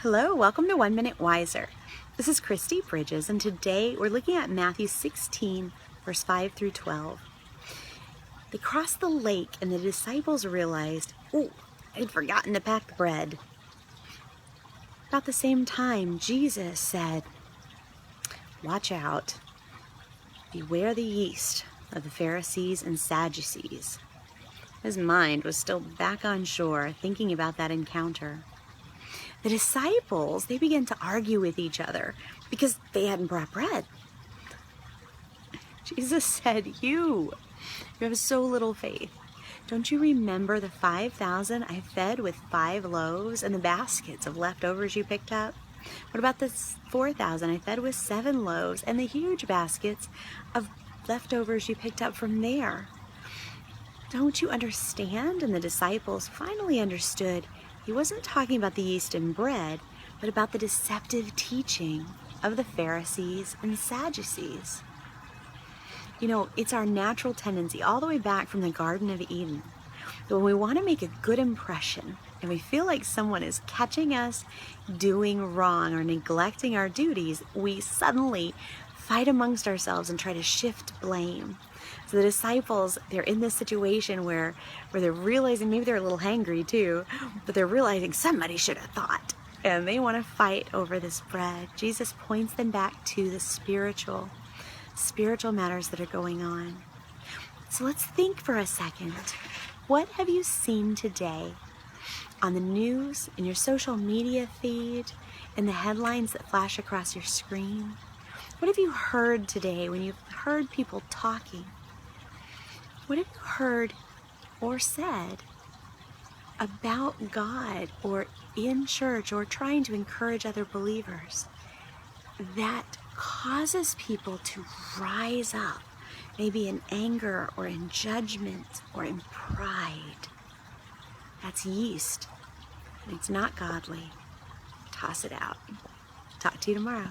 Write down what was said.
Hello, welcome to 1 Minute Wiser. This is Christy Bridges, and today we're looking at Matthew 16, verse 5 through 12. They crossed the lake, and the disciples realized, I'd forgotten to pack the bread. About the same time, Jesus said, "Watch out. Beware the yeast of the Pharisees and Sadducees." His mind was still back on shore, thinking about that encounter. The disciples, they began to argue with each other because they hadn't brought bread. Jesus said, You have so little faith. Don't you remember the 5,000 I fed with 5 loaves and the baskets of leftovers you picked up? What about the 4,000 I fed with 7 loaves and the huge baskets of leftovers you picked up from there? Don't you understand? And the disciples finally understood. He wasn't talking about the yeast and bread, but about the deceptive teaching of the Pharisees and Sadducees. You know, it's our natural tendency all the way back from the Garden of Eden that when we want to make a good impression and we feel like someone is catching us doing wrong or neglecting our duties, we suddenly fight amongst ourselves and try to shift blame. So the disciples, they're in this situation where they're realizing, maybe they're a little hangry too, but they're realizing somebody should have thought. And they want to fight over this bread. Jesus points them back to the spiritual matters that are going on. So let's think for a second. What have you seen today on the news, in your social media feed, in the headlines that flash across your screen? What have you heard today when you've heard people talking? What have you heard or said about God or in church or trying to encourage other believers that causes people to rise up, maybe in anger or in judgment or in pride? That's yeast. It's not godly. Toss it out. Talk to you tomorrow.